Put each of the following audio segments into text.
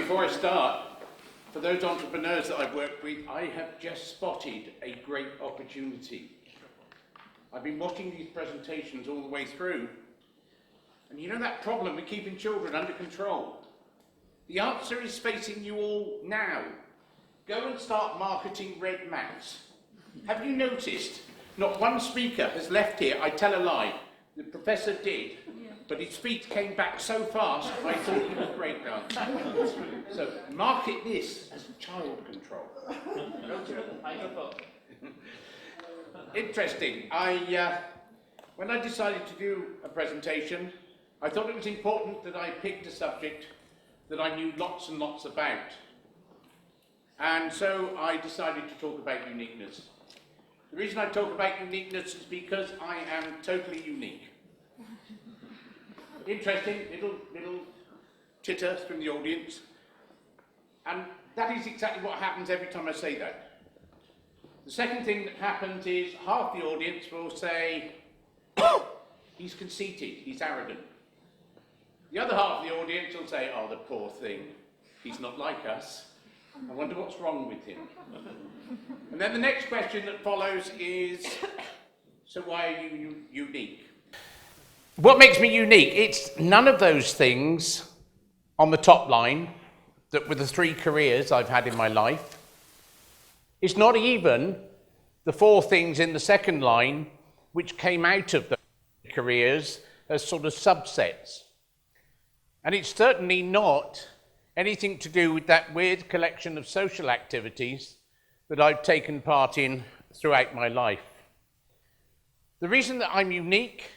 Before I start, for those entrepreneurs that I've worked with, I have just spotted a great opportunity. I've been watching these presentations all the way through, and you know that problem with keeping children under control? The answer is facing you all now. Go and start marketing red mats. Have you noticed? Not one speaker has left here. I tell a lie. The professor did, but his feet came back so fast, I thought he was breakdancing. So market this as child control. Interesting. When I decided to do a presentation, I thought it was important that I picked a subject that I knew lots and lots about. And so I decided to talk about uniqueness. The reason I talk about uniqueness is because I am totally unique. Interesting, little chitter from the audience. And that is exactly what happens every time I say that. The second thing that happens is half the audience will say, oh, he's conceited, he's arrogant. The other half of the audience will say, oh, the poor thing, he's not like us. I wonder what's wrong with him. And then the next question that follows is, so why are you unique? What makes me unique? It's none of those things on the top line that were the 3 careers I've had in my life. It's not even the 4 things in the second line which came out of the careers as sort of subsets. And it's certainly not anything to do with that weird collection of social activities that I've taken part in throughout my life. The reason that I'm unique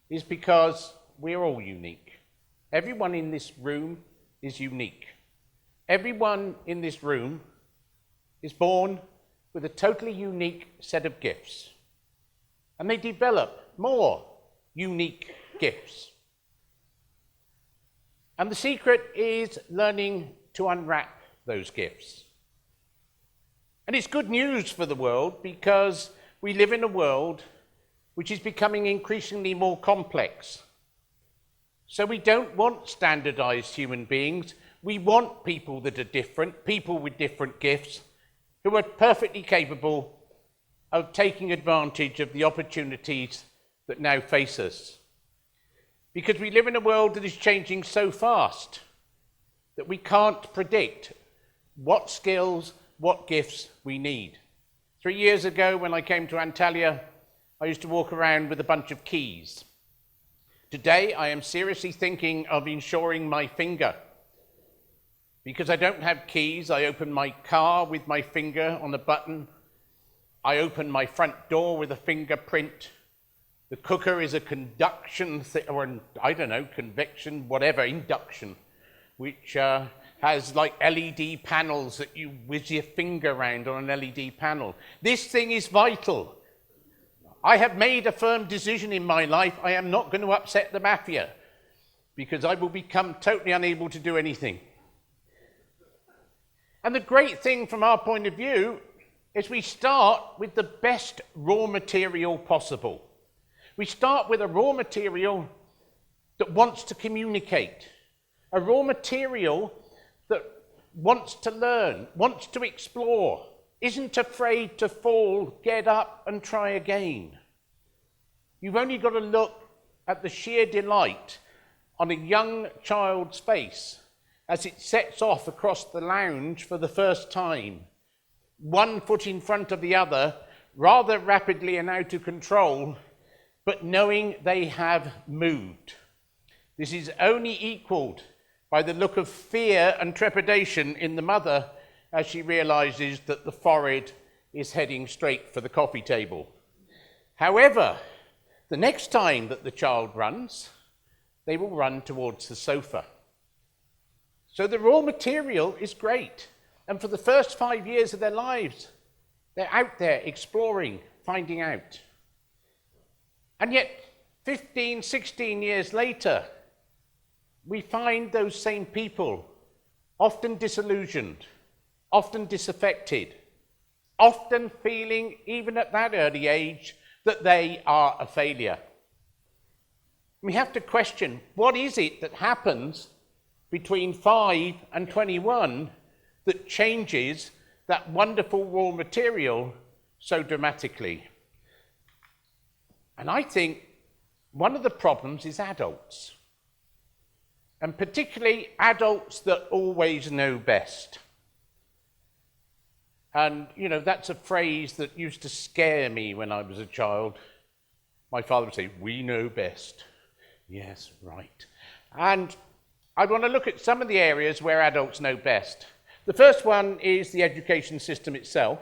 is because we're all unique. Everyone in this room is unique. Everyone in this room is born with a totally unique set of gifts. And they develop more unique gifts. And the secret is learning to unwrap those gifts. And it's good news for the world because we live in a world which is becoming increasingly more complex. So we don't want standardized human beings. We want people that are different, people with different gifts, who are perfectly capable of taking advantage of the opportunities that now face us. Because we live in a world that is changing so fast that we can't predict what skills, what gifts we need. 3 years ago, when I came to Antalya, I used to walk around with a bunch of keys. Today, I am seriously thinking of insuring my finger. Because I don't have keys, I open my car with my finger on a button. I open my front door with a fingerprint. The cooker is a conduction, convection, whatever, induction, which has like LED panels that you whiz your finger around on an LED panel. This thing is vital. I have made a firm decision in my life. I am not going to upset the mafia because I will become totally unable to do anything. And the great thing from our point of view is we start with the best raw material possible. We start with a raw material that wants to communicate, a raw material that wants to learn, wants to explore, isn't afraid to fall, get up and try again. You've only got to look at the sheer delight on a young child's face as it sets off across the lounge for the first time, one foot in front of the other, rather rapidly and out of control, but knowing they have moved. This is only equaled by the look of fear and trepidation in the mother as she realizes that the forehead is heading straight for the coffee table. However, the next time that the child runs, they will run towards the sofa. So the raw material is great. And for the first 5 years of their lives, they're out there exploring, finding out. And yet, 15, 16 years later, we find those same people often disillusioned, often disaffected, often feeling, even at that early age, that they are a failure. We have to question, what is it that happens between 5 and 21 that changes that wonderful raw material so dramatically. And I think one of the problems is adults, and particularly adults that always know best. And, that's a phrase that used to scare me when I was a child. My father would say, "We know best." Yes, right. And I want to look at some of the areas where adults know best. The first one is the education system itself.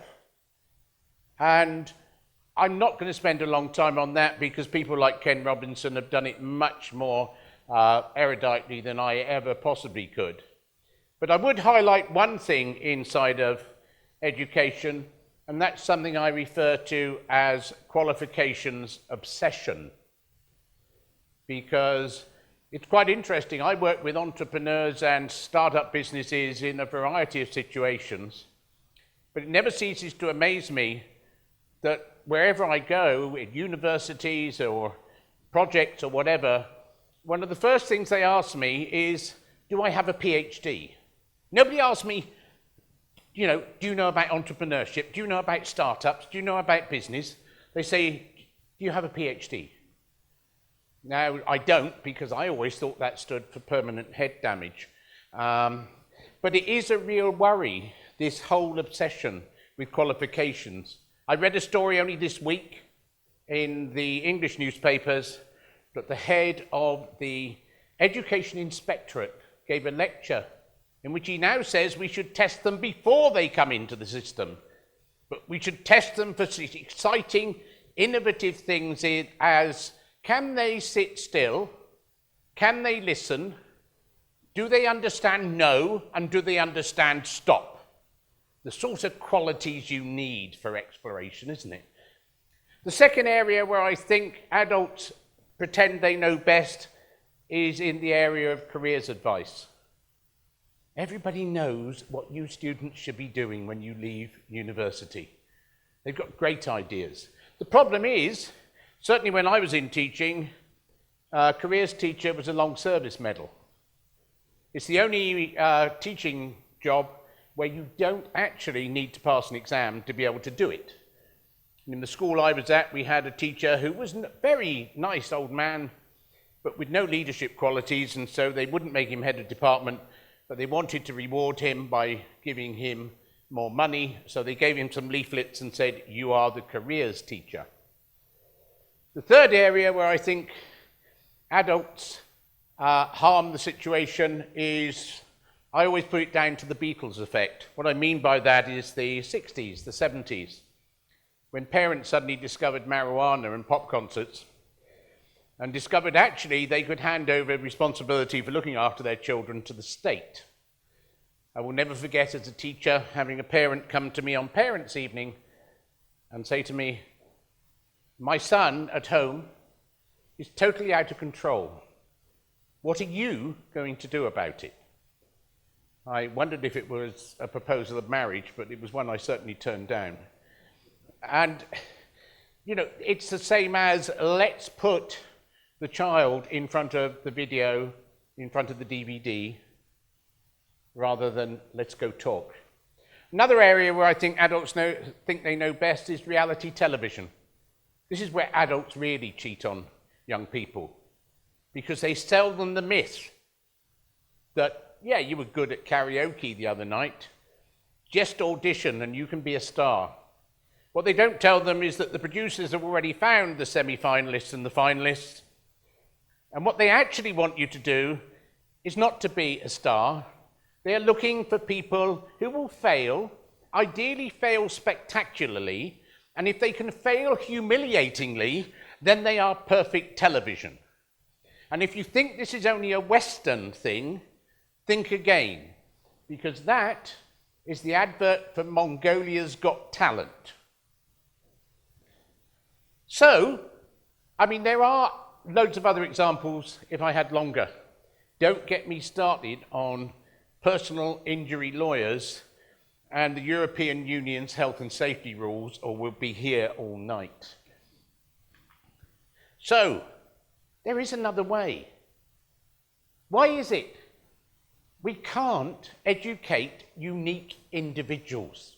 And I'm not going to spend a long time on that because people like Ken Robinson have done it much more eruditely than I ever possibly could. But I would highlight one thing inside of education, and that's something I refer to as qualifications obsession. Because it's quite interesting. I work with entrepreneurs and startup businesses in a variety of situations, but it never ceases to amaze me that wherever I go, at universities or projects or whatever, one of the first things they ask me is, do I have a PhD? Nobody asks me, do you know about entrepreneurship? Do you know about startups? Do you know about business? They say, do you have a PhD? Now, I don't, because I always thought that stood for permanent head damage. But it is a real worry, this whole obsession with qualifications. I read a story only this week in the English newspapers that the head of the Education Inspectorate gave a lecture in which he now says we should test them before they come into the system. But we should test them for exciting, innovative things as, can they sit still? Can they listen? Do they understand no? And do they understand stop? The sort of qualities you need for exploration, isn't it? The second area where I think adults pretend they know best is in the area of careers advice. Everybody knows what you students should be doing when you leave university. They've got great ideas. The problem is, certainly when I was in teaching, careers teacher was a long service medal. It's the only teaching job where you don't actually need to pass an exam to be able to do it. In the school I was at, we had a teacher who was a very nice old man, but with no leadership qualities, and so they wouldn't make him head of department, but they wanted to reward him by giving him more money, so they gave him some leaflets and said, "You are the careers teacher." The third area where I think adults harm the situation is, I always put it down to the Beatles effect. What I mean by that is the 60s, the 70s, when parents suddenly discovered marijuana and pop concerts and discovered actually they could hand over responsibility for looking after their children to the state. I will never forget as a teacher having a parent come to me on parents' evening and say to me, "My son at home is totally out of control. What are you going to do about it?" I wondered if it was a proposal of marriage, but it was one I certainly turned down. And, it's the same as, let's put the child in front of the video, in front of the DVD, rather than let's go talk. Another area where I think adults think they know best is reality television. This is where adults really cheat on young people, because they sell them the myth that, yeah, you were good at karaoke the other night, just audition and you can be a star. What they don't tell them is that the producers have already found the semi-finalists and the finalists, and what they actually want you to do is not to be a star. They are looking for people who will fail, ideally fail spectacularly, and if they can fail humiliatingly, then they are perfect television. And if you think this is only a Western thing, think again, because that is the advert for Mongolia's Got Talent. So, there are loads of other examples if I had longer. Don't get me started on personal injury lawyers and the European Union's health and safety rules, or we'll be here all night. So, there is another way. Why is it we can't educate unique individuals.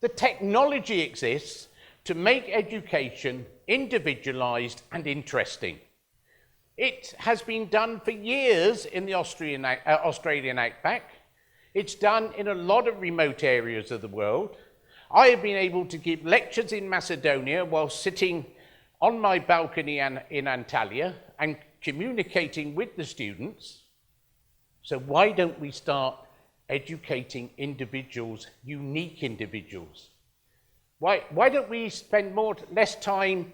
The technology exists to make education individualized and interesting. It has been done for years in the Australian outback. It's done in a lot of remote areas of the world. I have been able to give lectures in Macedonia while sitting on my balcony in Antalya and communicating with the students. So why don't we start educating individuals, unique individuals? Why don't we spend less time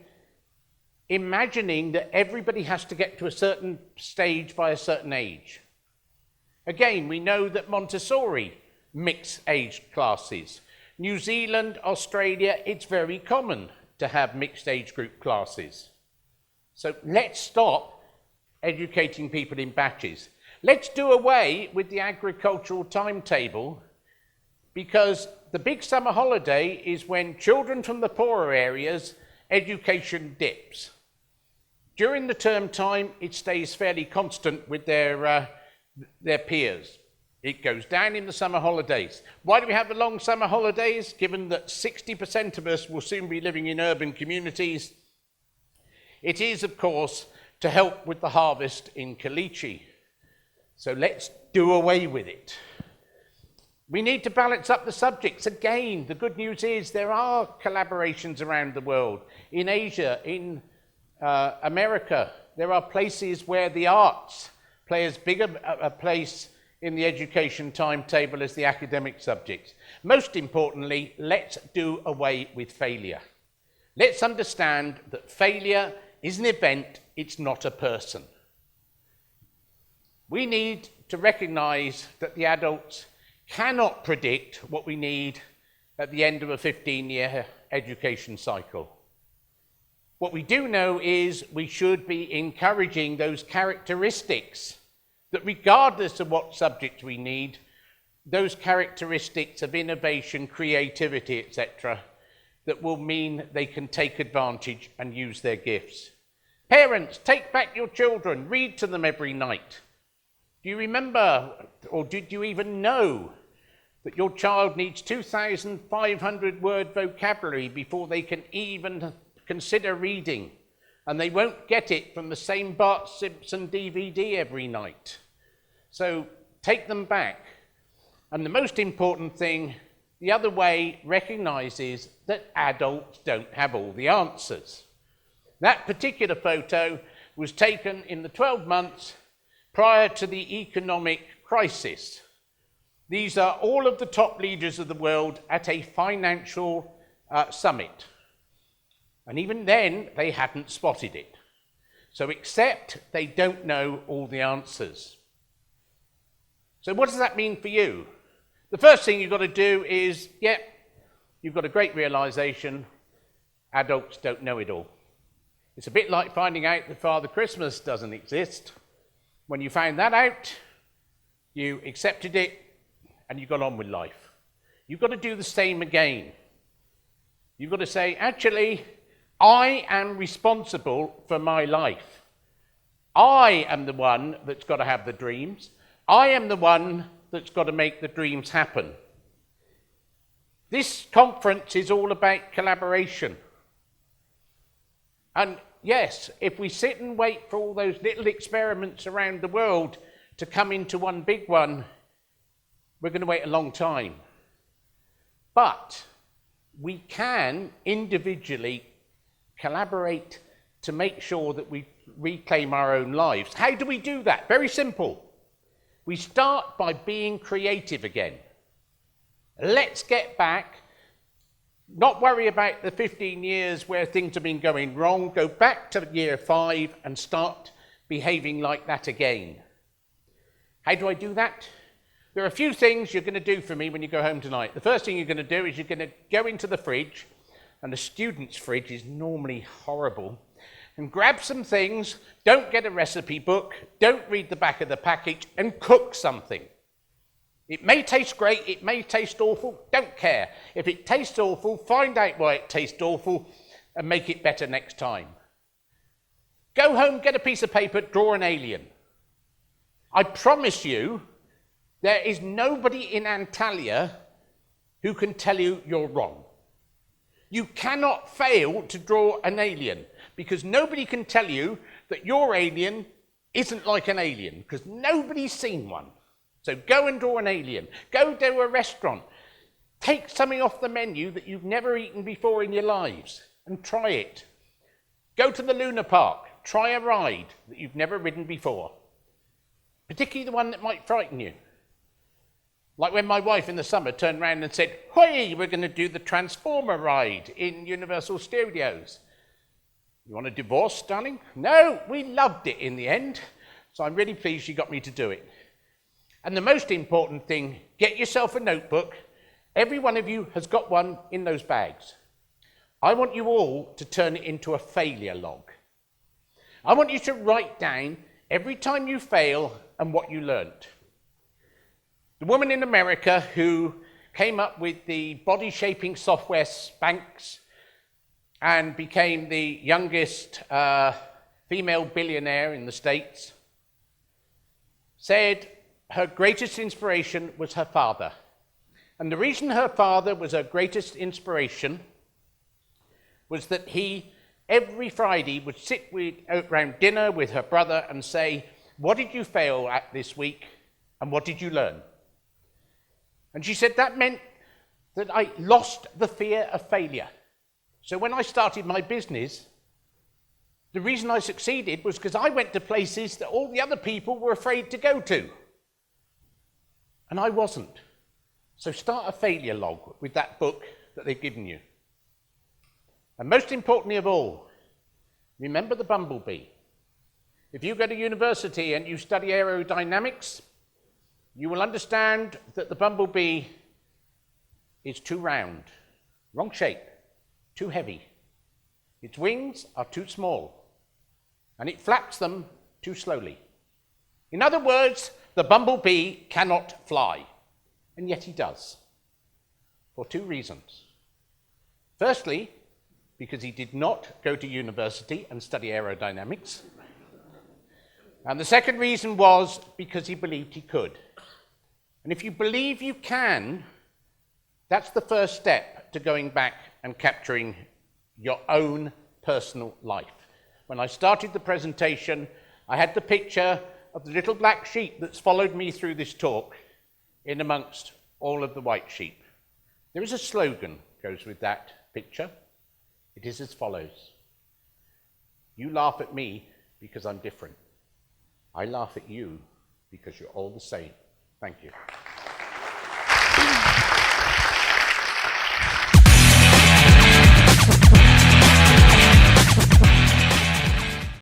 imagining that everybody has to get to a certain stage by a certain age? Again, we know that Montessori mix age classes. New Zealand, Australia, it's very common to have mixed age group classes. So let's stop educating people in batches. Let's do away with the agricultural timetable, because the big summer holiday is when children from the poorer areas, education dips. During the term time, it stays fairly constant with their peers. It goes down in the summer holidays. Why do we have the long summer holidays, given that 60% of us will soon be living in urban communities? It is, of course, to help with the harvest in caliche. So let's do away with it. We need to balance up the subjects. Again, the good news is there are collaborations around the world. In Asia, in America, there are places where the arts play as big a place in the education timetable as the academic subjects. Most importantly, let's do away with failure. Let's understand that failure is an event, it's not a person. We need to recognize that the adults cannot predict what we need at the end of a 15-year education cycle. What we do know is we should be encouraging those characteristics that, regardless of what subject we need, those characteristics of innovation, creativity, etc., that will mean they can take advantage and use their gifts. Parents, take back your children, read to them every night. Do you remember, or did you even know, that your child needs 2,500 word vocabulary before they can even consider reading? And they won't get it from the same Bart Simpson DVD every night. So take them back. And the most important thing, the other way, recognizes that adults don't have all the answers. That particular photo was taken in the 12 months prior to the economic crisis. These are all of the top leaders of the world at a financial summit. And even then, they hadn't spotted it. So accept they don't know all the answers. So what does that mean for you? The first thing you've got to do is, you've got a great realization, adults don't know it all. It's a bit like finding out that Father Christmas doesn't exist. When you found that out, you accepted it and you got on with life. You've got to do the same again. You've got to say, actually, I am responsible for my life. I am the one that's got to have the dreams. I am the one that's got to make the dreams happen. This conference is all about collaboration. And yes, if we sit and wait for all those little experiments around the world to come into one big one, we're going to wait a long time. But we can individually collaborate to make sure that we reclaim our own lives. How do we do that? Very simple. We start by being creative again. Let's get back, not worry about the 15 years where things have been going wrong, go back to year 5 and start behaving like that again. How do I do that? There are a few things you're going to do for me when you go home tonight. The first thing you're going to do is you're going to go into the fridge, and the student's fridge is normally horrible, and grab some things. Don't get a recipe book, don't read the back of the package, and cook something. It may taste great, it may taste awful, don't care. If it tastes awful, find out why it tastes awful and make it better next time. Go home, get a piece of paper, draw an alien. I promise you, there is nobody in Antalya who can tell you you're wrong. You cannot fail to draw an alien, because nobody can tell you that your alien isn't like an alien, because nobody's seen one. So go and draw an alien. Go to a restaurant. Take something off the menu that you've never eaten before in your lives and try it. Go to the Luna Park. Try a ride that you've never ridden before, particularly the one that might frighten you. Like when my wife in the summer turned around and said, "Hey, we're going to do the Transformer ride in Universal Studios." You want a divorce, darling? No, we loved it in the end. So I'm really pleased she got me to do it. And the most important thing, get yourself a notebook. Every one of you has got one in those bags. I want you all to turn it into a failure log. I want you to write down every time you fail and what you learnt. The woman in America who came up with the body shaping software Spanx and became the youngest female billionaire in the States said her greatest inspiration was her father. And the reason her father was her greatest inspiration was that he, every Friday, would sit around dinner with her brother and say, "What did you fail at this week, and what did you learn?" And she said that meant that I lost the fear of failure. So when I started my business, the reason I succeeded was because I went to places that all the other people were afraid to go to. And I wasn't. So start a failure log with that book that they've given you. And most importantly of all, remember the bumblebee. If you go to university and you study aerodynamics, you will understand that the bumblebee is too round, wrong shape, too heavy. Its wings are too small, and it flaps them too slowly. In other words, the bumblebee cannot fly, and yet he does, for two reasons. Firstly, because he did not go to university and study aerodynamics. And the second reason was because he believed he could. And if you believe you can, that's the first step to going back and capturing your own personal life. When I started the presentation, I had the picture of the little black sheep that's followed me through this talk in amongst all of the white sheep. There is a slogan that goes with that picture. It is as follows: "You laugh at me because I'm different. I laugh at you because you're all the same." Thank you.